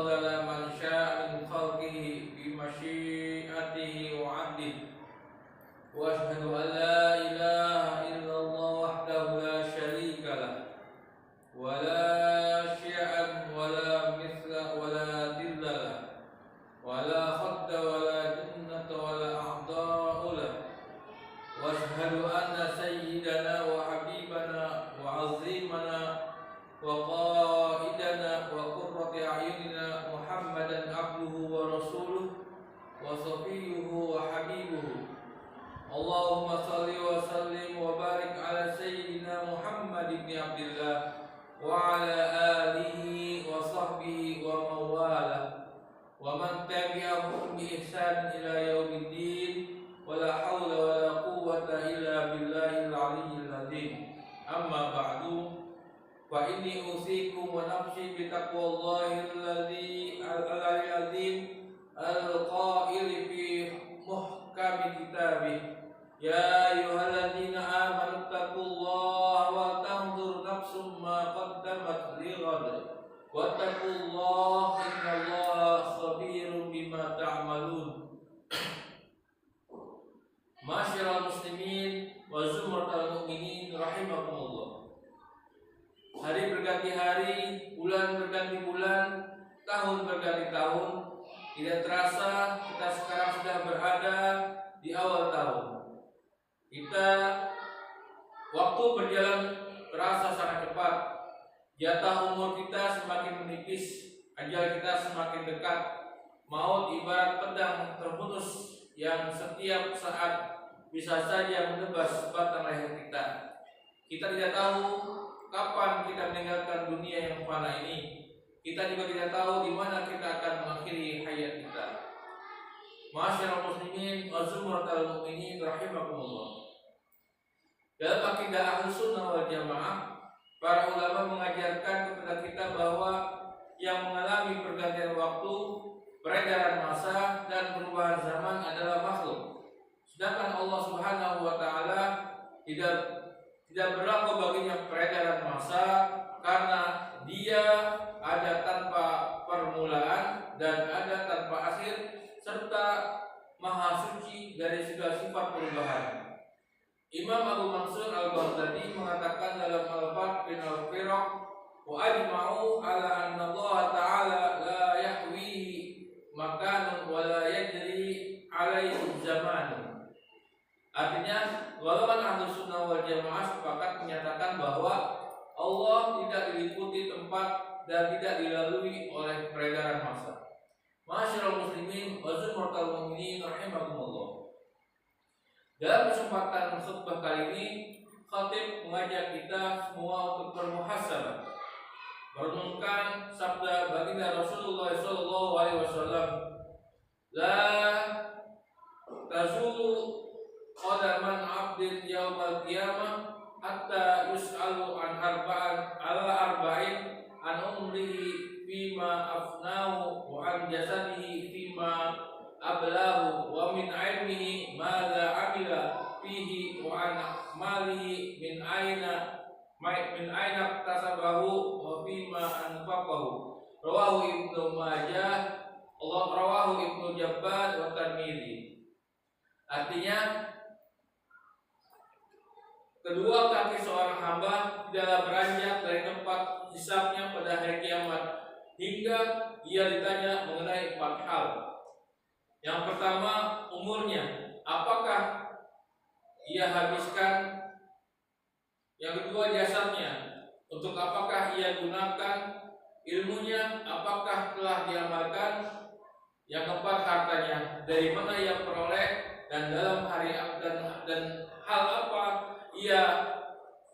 fadala man syaa min khalqihi bi masyiatihi wa 'adlihi wa asyhadu an la ilaha illallah wahdahu la syarika lah wa la syai'an wa la mithla wa la dilla lah wa la khadda wa la jannata wa la a'da'u lah wa asyhadu anna sayyidana wa habibana wa 'azimana wa qaidana wa qurrati a'yunina Muhammadan abduhu wa rasuluhu wa safiyyuhu wa habibuhu. Allahumma salli wa sallim wa barik ala sayyidina Muhammad ibn Abdillah wa ala alihi wa sahbihi wa mawala wa man tabi'ahum bi ihsan ila yaumiddin wa la hawla wa la quwwata illa billahil aliyyil azim. Amma ba'du, wa inni usikum wa nafsi bi taqwallahi alladzi al-azim al-qa'il fi muhkami kitabih ya ayyuhalladzina amanu taqullaha wa tanzur nafsum ma qaddamat lighad wa taqullaha innallaha khabirum bima ta'malun. Masyiral muslimin wa zumratal mu'minin rahimakumullah. Hari berganti hari, bulan berganti bulan, tahun berganti tahun. Tidak terasa kita sekarang sudah berada di awal tahun. Waktu berjalan terasa sangat cepat. Jatah umur kita semakin menipis, ajal kita semakin dekat. Maut ibarat pedang terputus yang setiap saat bisa saja menebas batang leher kita. Kita tidak tahu kapan kita meninggalkan dunia yang fana ini. Kita juga tidak tahu di mana kita akan mengakhiri hayat kita. Masyiral muslimin wa zumratal mu'minin rahimakumullah. Dalam akidah Ahlus Sunnah wal Jamaah, para ulama mengajarkan kepada kita bahwa yang mengalami pergantian waktu, peredaran masa dan perubahan zaman adalah makhluk. Sedangkan Allah Subhanahu wa taala tidak berlaku baginya peredaran masa karena Dia ada tanpa permulaan dan ada tanpa akhir serta maha suci dari segala sifat perubahan. Imam Abu Mansur Al-Baghdadi mengatakan dalam Al-Fat bin Al-Firaq, wa ajma'u ala anna Allah ta'ala la yahwihi makanun wa la yajri alaihi zamanun. Artinya, golongan Ahlus Sunnah wal Jamaah sepakat menyatakan bahwa Allah tidak diliputi tempat dan tidak dilalui oleh peredaran masa. Masyiral muslimin wa zumratal mu'minin rahimakumullah. Dalam kesempatan khutbah kali ini, khatib mengajak kita semua untuk bermuhasabah, merenungkan sabda baginda Rasulullah sallallahu alaihi wasallam, la tazulu qadaman 'abdin yaumal qiyamah hatta yus'alu an arba'in an umrihi fima afnahu wa an jasadihi fima ablahu wa min ilmihi madza amila fihi wa an malihi min aina tasabahu wa fima anfaqahu. Rawahu Ibnu Majah, rawahu Ibnu Jabbar wa Tirmidzi. Artinya, kedua kaki seorang hamba tidaklah beranjak dari tempat hisabnya pada hari kiamat hingga ia ditanya mengenai 4 hal. Yang pertama, umurnya, apakah ia habiskan? Yang kedua, jasadnya, untuk apakah ia gunakan? Ilmunya, apakah telah diamalkan? Yang keempat, hartanya, dari mana ia peroleh dan dalam hari dan hal apa ia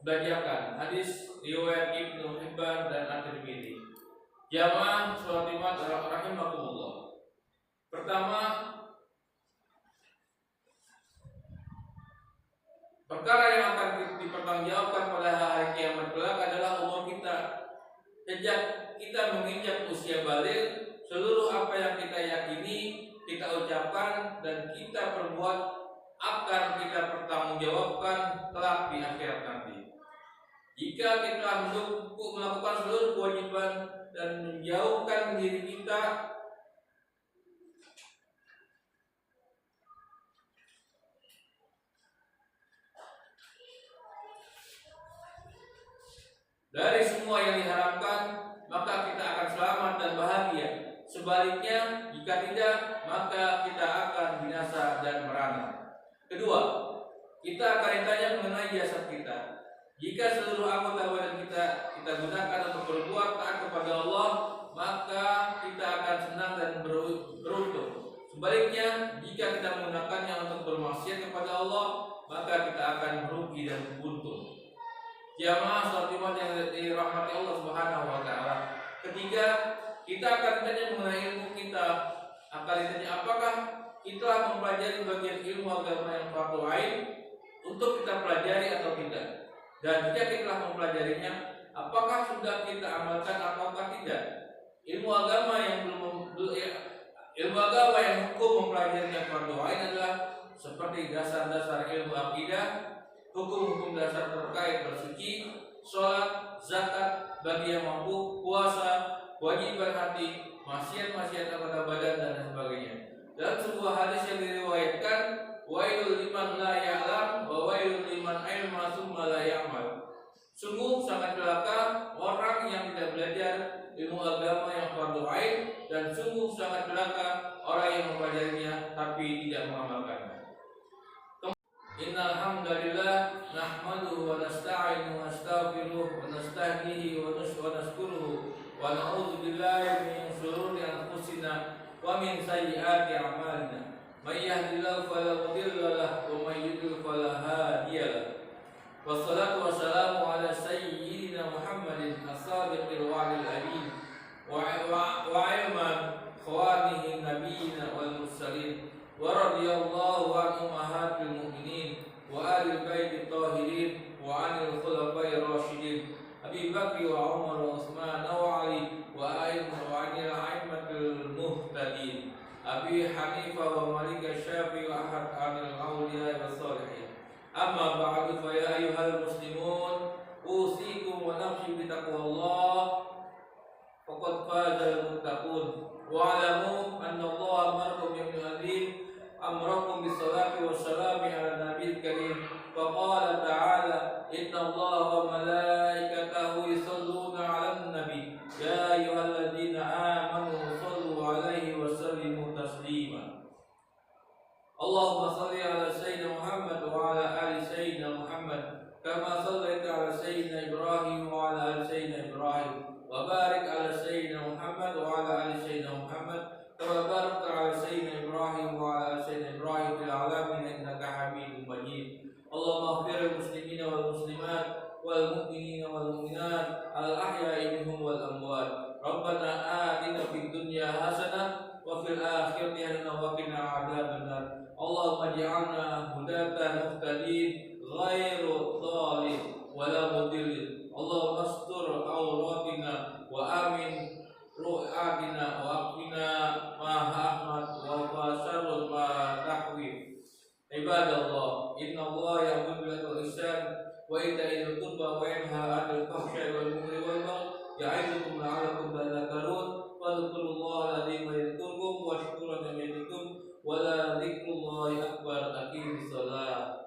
belanjakan. Hadis riwayat Ibnu Hibban dan At-Tirmidzi. Jamaah sholatimah rahimakumullah. Pertama, perkara yang akan dipertanggungjawabkan pada hari kiamat kelak adalah umur kita. Sejak kita menginjak usia balik, seluruh apa yang kita yakini, kita ucapkan dan kita perbuat akan kita pertanggungjawabkan kelak di akhirat nanti. Jika kita melakukan seluruh kewajiban dan menjauhkan diri kita dari semua yang diharapkan, maka kita akan selamat dan bahagia. Sebaliknya, jika tidak, maka kita akan binasa dan merana. Kedua, kita akan ditanya mengenai jasad kita. Jika seluruh anggota badan kita gunakan untuk berbuat taat kepada Allah, maka kita akan senang dan beruntung. Sebaliknya, jika kita menggunakannya untuk bermaksiat kepada Allah, maka kita akan merugi dan buntu. Jamaah salat Jumat yang dirahmati Allah Subhanahu wa taala. Ketiga, kita akan ditanya mengenai ilmu kita. Akan ditanya apakah kita telah mempelajari bagian ilmu agama yang fardu ain untuk kita pelajari atau tidak. Dan jika kita telah mempelajarinya, apakah sudah kita amalkan ataukah tidak. Ilmu agama yang hukum mempelajarinya fardu ain adalah seperti dasar-dasar ilmu akidah, hukum-hukum dasar terkait bersuci, sholat, zakat bagi yang mampu, puasa, kewajiban hati, maksiat-maksiat anggota badan dan sebagainya. Dalam sebuah hadis yang diriwayatkan, wailul liman la ya'lam wa wailul liman ilma tsumma la ya'mal. Sungguh sangat celaka orang yang tidak belajar ilmu agama yang fardu ain, dan sungguh sangat celaka orang yang mempelajarinya tapi tidak mengamalkannya. Innal hamdalillah nahmaduhu wa nasta'inuhu wa nastaghfiruh wa nastahdihi wa nashkuruhu wa na'udzu billahi min shururi anfusina wa min sayyiati a'malina. May yahdihillahu fala mudilla lahu wa may yudlil fala hadiya lahu. Wassalatu wassalamu ala sayyidina Muhammadin as-sadiqil wa'dil amin wa ilman khawanihin nabiyina wal mursalin. Wa radiyallahu an ummahatil mu'minin wa alil baiti tahirin wa anil khulafai rasyidin Abi Bakr wa Umar wa Utsman wa Ali wa anil a'immatil muhtadin Abi Hanifah wa Malik Syafi'i wa ahad anil awliya wa salihin. Amma ba'du, fa ya ayyuhal muslimun, usikum wa nafsi bi taqwallah faqad fazal muttaqun. Wa alamu anna Allah amarakum bi adhin amrakum bis salati was salami ala nabiyil karim. Wa qala ta'ala inna Allah wa malaikatahu yusalluna 'alan nabi ya ayyuhalladzina amanu sallu 'alaihi wa sallimu taslima. Allahumma salli ala sayyidina Muhammad wa ala ali sayyidina Muhammad kama sallaita ala sayyidina Ibrahim wa ala ali sayyidina Ibrahim wa barik ala sayyidina Muhammad wa ala ali sayyidina Muhammad kama barakta ala sayyidina Ibrahim wa ala ali sayyidina Ibrahim fil alamin innaka Hamidum Majid. Allahumma ighfir lil muslimina wal muslimat wal mu'minina wal mu'minat al ahya'i minhum wal amwat. Rabbana atina fid dunya hasanah wa fil akhirati hasanah wa qina adzabannar. Allahumma ij'alna hudatan muhtadin ghairu dhalin wala mudillin. Allahumma astur awratina wa amin ru'atina wa aqina ma ahmad wa fasarul ma tahwi. Ibadallah, inna Allah ya'muru bil 'adli wal ihsan wa ita'i dzil qurba wa yanha 'anil fahsya'i wal munkari wal baghi ya'idukum la'allakum tadhakkarun. Fadhkurullaha al-'azima yadhkurkum wa shkuruhu liman yazidukum wa la dzikrullahi akbar. Aqimis shalah.